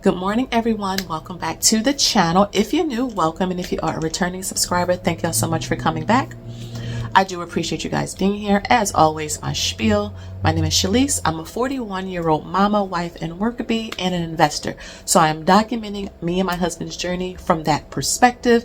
Good morning, everyone. Welcome back to the channel. If you're new, welcome. And if you are a returning subscriber, thank y'all so much for coming back. I do appreciate you guys being here. As always, my spiel. My name is Shalise. I'm a 41-year-old mama, wife, and worker bee, and an investor. So I am documenting me and my husband's journey from that perspective.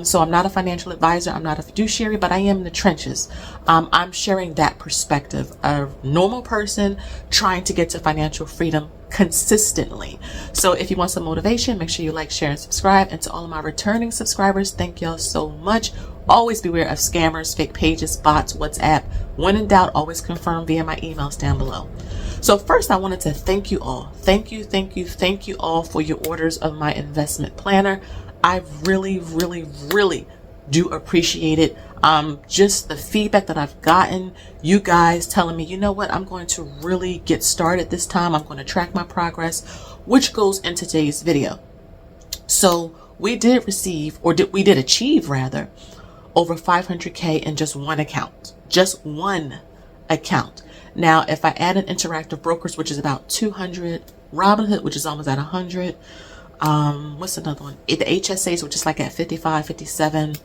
So I'm not a financial advisor. I'm not a fiduciary, but I am in the trenches. I'm sharing that perspective, a normal person trying to get to financial freedom consistently. So if you want some motivation, make sure you like, share, and subscribe. And to all of my returning subscribers, thank y'all so much. Always beware of scammers, fake pages, bots, WhatsApp. When in doubt, always confirm via my emails down below. So first, I wanted to thank you all. Thank you all for your orders of my investment planner. I really do appreciate it. Just the feedback that I've gotten, you guys telling me, you know what, I'm going to really get started this time. I'm going to track my progress, which goes into today's video. So we did achieve rather, over 500K in just one account. Now, if I add an interactive brokers, which is about 200, Robinhood, which is almost at 100, what's another one? The HSAs, which is like at 55, 57.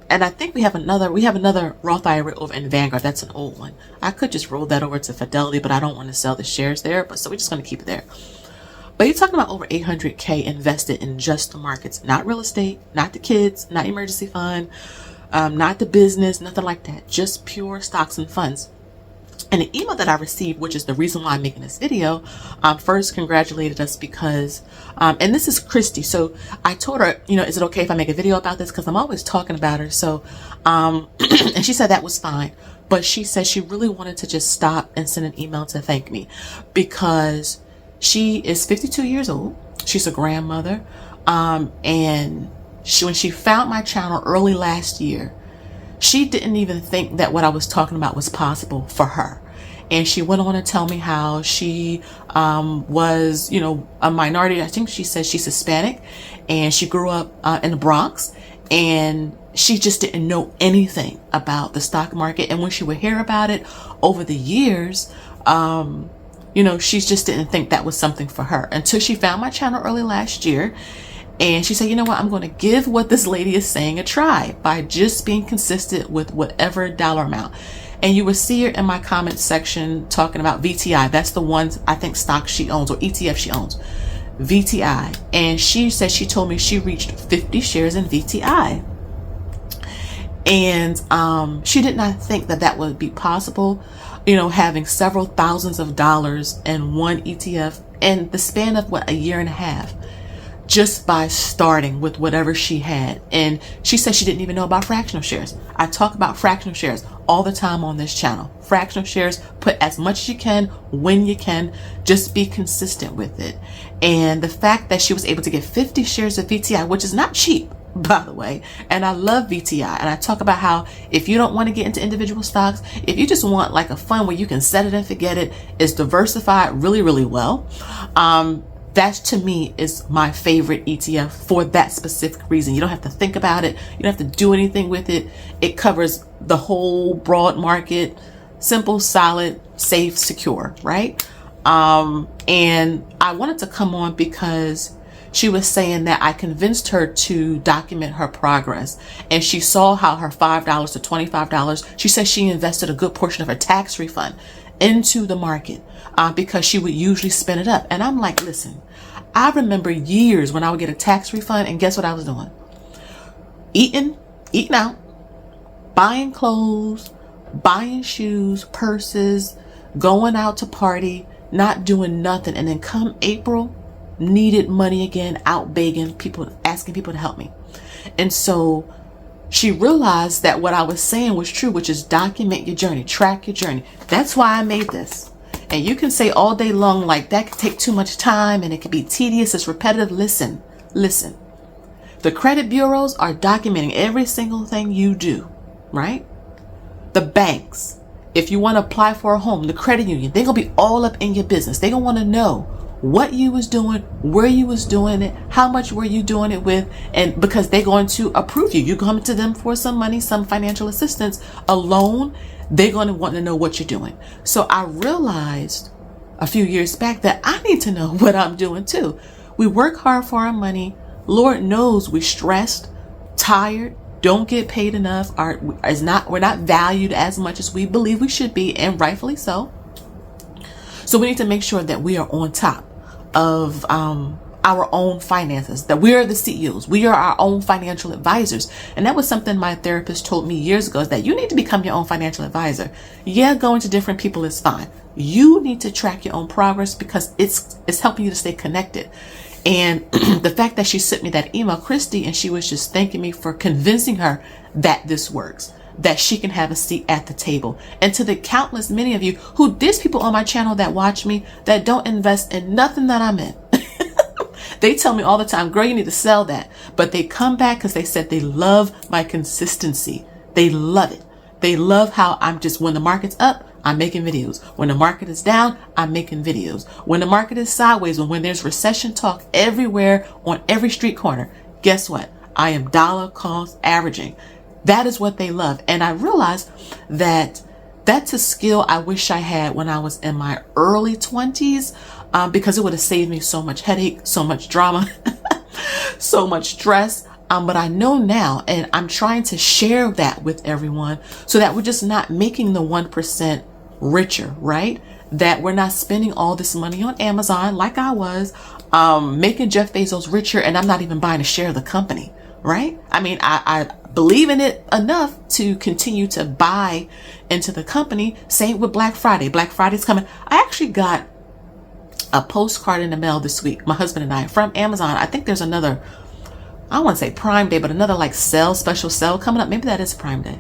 And I think we have another Roth IRA over in Vanguard. That's an old one. I could just roll that over to Fidelity, but I don't want to sell the shares there. But so we're just going to keep it there. But you're talking about over 800K invested in just the markets, not real estate, not the kids, not emergency fund, not the business, nothing like that. Just pure stocks and funds. And the email that I received, which is the reason why I'm making this video, first congratulated us because, and this is Christy. So I told her, is it okay if I make a video about this? Because I'm always talking about her. So, and she said that was fine. But she said she really wanted to just stop and send an email to thank me because she is 52 years old. She's a grandmother. And when she found my channel early last year, she didn't even think that what I was talking about was possible for her. And she went on to tell me how she was, a minority. I think she says she's Hispanic and she grew up in the Bronx and she just didn't know anything about the stock market. And when she would hear about it over the years, she just didn't think that was something for her until she found my channel early last year. And she said, you know what, I'm going to give what this lady is saying a try by just being consistent with whatever dollar amount. And you will see her in my comment section talking about VTI. That's the ones I think stock she owns or ETF she owns. VTI. And she said she told me she reached 50 shares in VTI. And she did not think that that would be possible, having several thousands of dollars in one ETF in the span of a year and a half. Just by starting with whatever she had. And she said she didn't even know about fractional shares. I talk about fractional shares all the time on this channel. Fractional shares, put as much as you can, when you can, just be consistent with it. And the fact that she was able to get 50 shares of VTI, which is not cheap, by the way. And I love VTI. And I talk about how if you don't want to get into individual stocks, if you just want like a fund where you can set it and forget it, it's diversified really well. That to me is my favorite ETF for that specific reason. You don't have to think about it. You don't have to do anything with it. It covers the whole broad market, simple, solid, safe, secure, right? And I wanted to come on because she was saying that I convinced her to document her progress. And she saw how her $5 to $25, she said she invested a good portion of her tax refund into the market because she would usually spend it up. And I'm like, listen, I remember years when I would get a tax refund and guess what I was doing? Eating out, buying clothes, buying shoes, purses, going out to party, not doing nothing. And then come April, needed money again, out begging people, asking people to help me. And so she realized that what I was saying was true, which is document your journey, track your journey. That's why I made this. And you can say all day long, like that could take too much time and it could be tedious, it's repetitive. Listen. The credit bureaus are documenting every single thing you do, right? The banks, if you want to apply for a home, the credit union, they're going to be all up in your business. They're going to want to know what you was doing, where you was doing it, how much were you doing it with, and because they're going to approve you. You come to them for some money, some financial assistance, a loan, they're going to want to know what you're doing. So I realized a few years back that I need to know what I'm doing too. We work hard for our money. Lord knows we're stressed, tired, don't get paid enough, we're not valued as much as we believe we should be, and rightfully so. So we need to make sure that we are on top of our own finances, that we are the CEOs. We are our own financial advisors. And that was something my therapist told me years ago, is that you need to become your own financial advisor. Yeah, going to different people is fine. You need to track your own progress because it's helping you to stay connected. And the fact that she sent me that email, Christy, and she was just thanking me for convincing her that this works, that she can have a seat at the table. And to the countless many of you there's people on my channel that watch me that don't invest in nothing that I'm in. They tell me all the time, girl, you need to sell that. But they come back because they said they love my consistency. They love it. They love how I'm just, when the market's up, I'm making videos. When the market is down, I'm making videos. When the market is sideways, when there's recession talk everywhere on every street corner, guess what? I am dollar cost averaging. That is what they love. And I realized that that's a skill I wish I had when I was in my early 20s, because it would have saved me so much headache, so much drama, so much stress. But I know now, and I'm trying to share that with everyone so that we're just not making the 1% richer, right? That we're not spending all this money on Amazon like I was, making Jeff Bezos richer, and I'm not even buying a share of the company, right? I mean, I believe in it enough to continue to buy into the company. Same with Black Friday. Black Friday's coming. I actually got a postcard in the mail this week, my husband and I, from Amazon. I think there's another, I don't want to say Prime Day, but another like special sale coming up. Maybe that is Prime Day.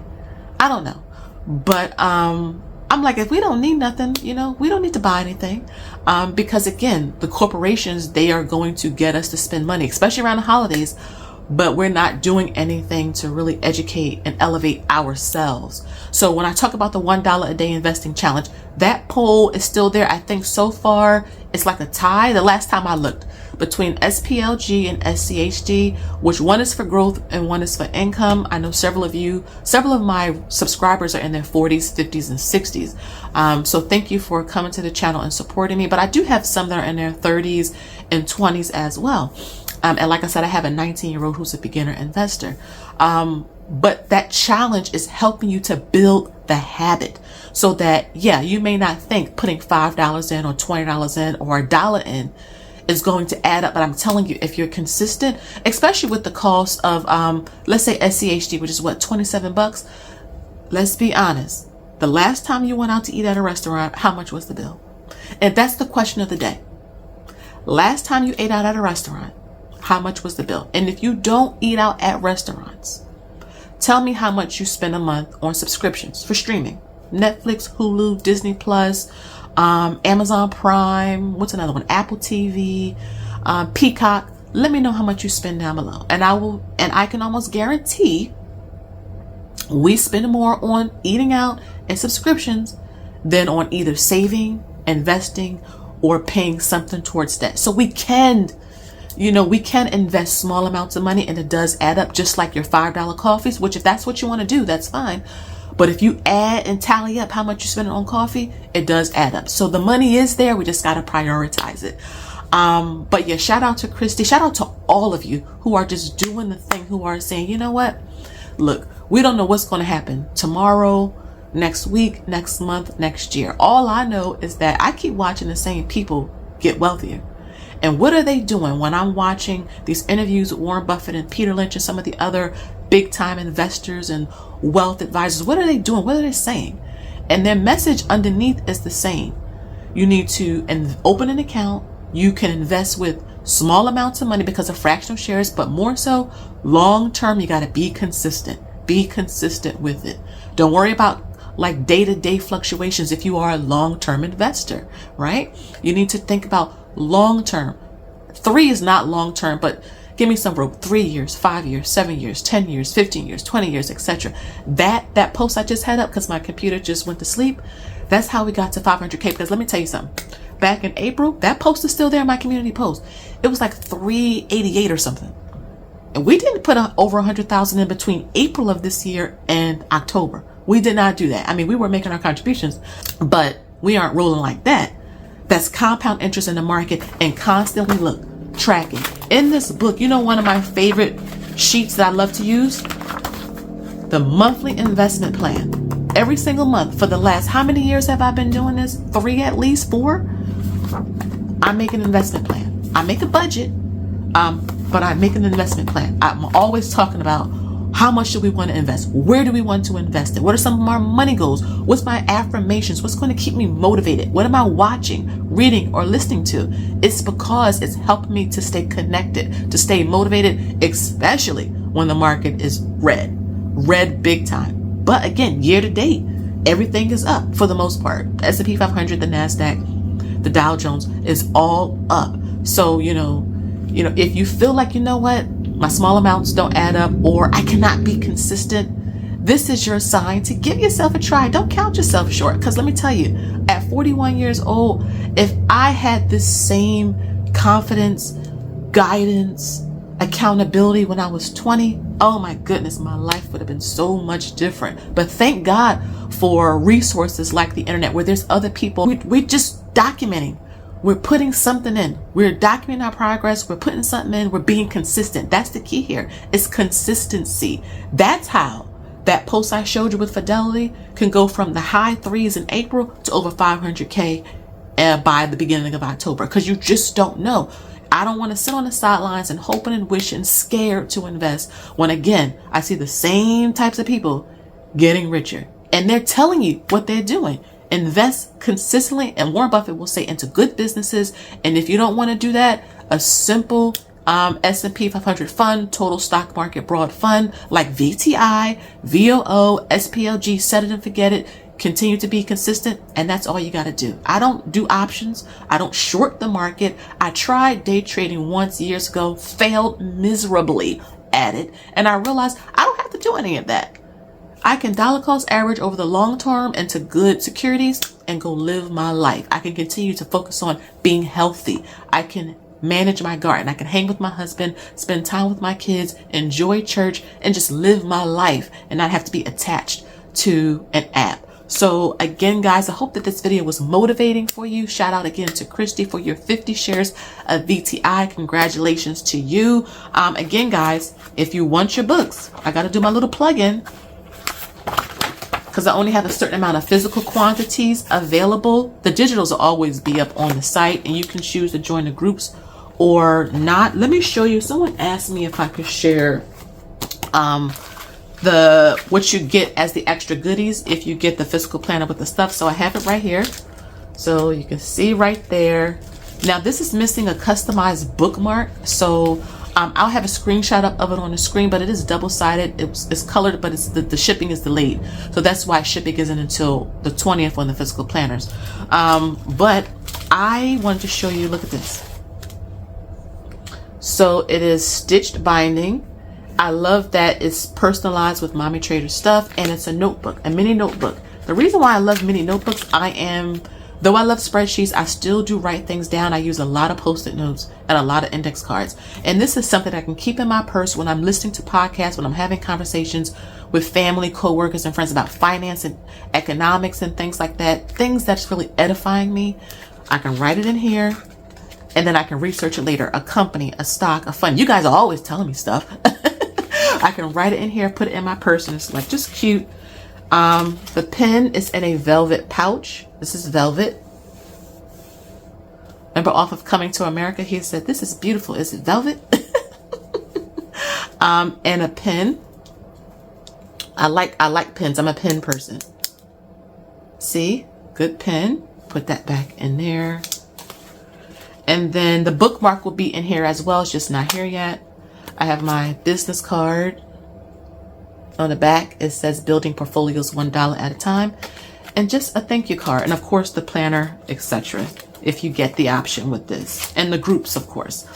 I don't know. But I'm like, if we don't need nothing, we don't need to buy anything. Because again, the corporations, they are going to get us to spend money, especially around the holidays. But we're not doing anything to really educate and elevate ourselves. So when I talk about the $1 a day investing challenge, that poll is still there. I think so far it's like a tie. The last time I looked, between SPLG and SCHD, which one is for growth and one is for income. I know several of my subscribers are in their 40s, 50s, and 60s. So thank you for coming to the channel and supporting me. But I do have some that are in their 30s and 20s as well. And like I said, I have a 19-year-old who's a beginner investor. But that challenge is helping you to build the habit so that, yeah, you may not think putting $5 in or $20 in or $1 in is going to add up. But I'm telling you, if you're consistent, especially with the cost of, let's say SCHD, which is what, $27. Let's be honest. The last time you went out to eat at a restaurant, how much was the bill? And that's the question of the day. Last time you ate out at a restaurant, how much was the bill? And if you don't eat out at restaurants, tell me how much you spend a month on subscriptions for streaming. Netflix, Hulu, Disney Plus, Amazon Prime, what's another one? Apple TV, Peacock. Let me know how much you spend down below. And I can almost guarantee we spend more on eating out and subscriptions than on either saving, investing, or paying something towards debt. So we can invest small amounts of money, and it does add up, just like your $5 coffees, which if that's what you want to do, that's fine. But if you add and tally up how much you spend on coffee, it does add up. So the money is there. We just got to prioritize it. But yeah, shout out to Christy. Shout out to all of you who are just doing the thing, who are saying, you know what? Look, we don't know what's going to happen tomorrow, next week, next month, next year. All I know is that I keep watching the same people get wealthier. And what are they doing when I'm watching these interviews with Warren Buffett and Peter Lynch and some of the other big time investors and wealth advisors? What are they doing? What are they saying? And their message underneath is the same. You need to open an account. You can invest with small amounts of money because of fractional shares, but more so long term, you got to be consistent. Be consistent with it. Don't worry about like day-to-day fluctuations if you are a long-term investor, right? You need to think about long-term. 3 is not long-term, but give me some rope. 3 years, 5 years, 7 years, 10 years, 15 years, 20 years, etc. That post I just had up because my computer just went to sleep. That's how we got to 500K. Because let me tell you something. Back in April, that post is still there in my community post. It was like 388 or something. And we didn't put over 100,000 in between April of this year and October. We did not do that. I mean, we were making our contributions, but we aren't rolling like that. that's compound interest in the market and constantly look, tracking. In this book, you know, one of my favorite sheets that I love to use, the monthly investment plan. Every single month for the last, how many years have I been doing this? 3 at least, 4? I make an investment plan. I make a budget, but I make an investment plan. I'm always talking about how much do we want to invest? Where do we want to invest it? What are some of our money goals? What's my affirmations? What's going to keep me motivated? What am I watching, reading, or listening to? It's because it's helped me to stay connected, to stay motivated, especially when the market is red big time. But again, year to date, everything is up for the most part. The S&P 500, the NASDAQ, the Dow Jones is all up. So, you know, if you feel like, you know what, my small amounts don't add up, or I cannot be consistent, this is your sign to give yourself a try. Don't count yourself short. Because let me tell you, at 41 years old, if I had this same confidence, guidance, accountability when I was 20, oh my goodness, my life would have been so much different. But thank God for resources like the internet, where there's other people. We're just documenting. We're putting something in. We're documenting our progress. We're putting something in. We're being consistent. That's the key here. It's consistency. That's how that post I showed you with Fidelity can go from the high 3s in April to over 500K by the beginning of October, because you just don't know. I don't want to sit on the sidelines and hoping and wishing, scared to invest, when again, I see the same types of people getting richer, and they're telling you what they're doing. Invest consistently, and Warren Buffett will say, into good businesses. And if you don't want to do that, a simple S&P 500 fund, total stock market broad fund like VTI, VOO, SPLG, set it and forget it. Continue to be consistent, and that's all you got to do. I don't do options. I don't short the market. I tried day trading once years ago, failed miserably at it, and I realized I don't have to do any of that. I can dollar cost average over the long term into good securities and go live my life. I can continue to focus on being healthy. I can manage my garden. I can hang with my husband, spend time with my kids, enjoy church, and just live my life and not have to be attached to an app. So again, guys, I hope that this video was motivating for you. Shout out again to Christy for your 50 shares of VTI. Congratulations to you. Again, guys, if you want your books, I got to do my little plug-in, because I only have a certain amount of physical quantities available. The digitals will always be up on the site, and you can choose to join the groups or not. Let me show you. Someone asked me if I could share what you get as the extra goodies if you get the physical planner with the stuff. So I have it right here, so you can see right there. Now this is missing a customized bookmark, so I'll have a screenshot of it on the screen, but it is double-sided. It's colored, but it's the shipping is delayed, so that's why shipping isn't until the 20th on the physical planners. But I wanted to show you, look at this. So it is stitched binding. I love that it's personalized with Mommy Trader stuff, and it's a notebook, a mini notebook. The reason why I love mini notebooks, though I love spreadsheets, I still do write things down. I use a lot of Post-it notes and a lot of index cards. And this is something I can keep in my purse when I'm listening to podcasts, when I'm having conversations with family, coworkers, and friends about finance and economics and things like that. Things that's really edifying me. I can write it in here, and then I can research it later. A company, a stock, a fund. You guys are always telling me stuff. I can write it in here, put it in my purse, and it's like just cute. The pen is in a velvet pouch. This is velvet. Remember off of Coming to America, he said, "This is beautiful. Is it velvet?" And a pen. I like pens. I'm a pen person. See? Good pen. Put that back in there. And then the bookmark will be in here as well. It's just not here yet. I have my business card. On the back, it says building portfolios $1 at a time. And just a thank you card. And of course, the planner, etc. if you get the option with this. And the groups, of course.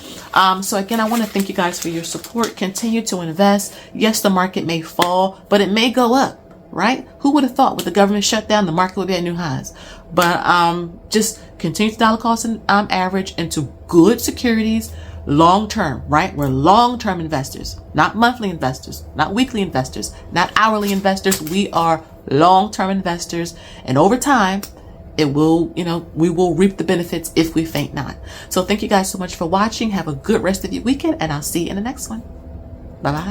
So again, I want to thank you guys for your support. Continue to invest. Yes, the market may fall, but it may go up, right? Who would have thought with the government shutdown, the market would be at new highs? But just continue to dollar cost average into good securities. Long term, right? We're long-term investors, not monthly investors, not weekly investors, not hourly investors. We are long-term investors. And over time, it will, we will reap the benefits if we faint not. So thank you guys so much for watching. Have a good rest of your weekend, and I'll see you in the next one. Bye-bye.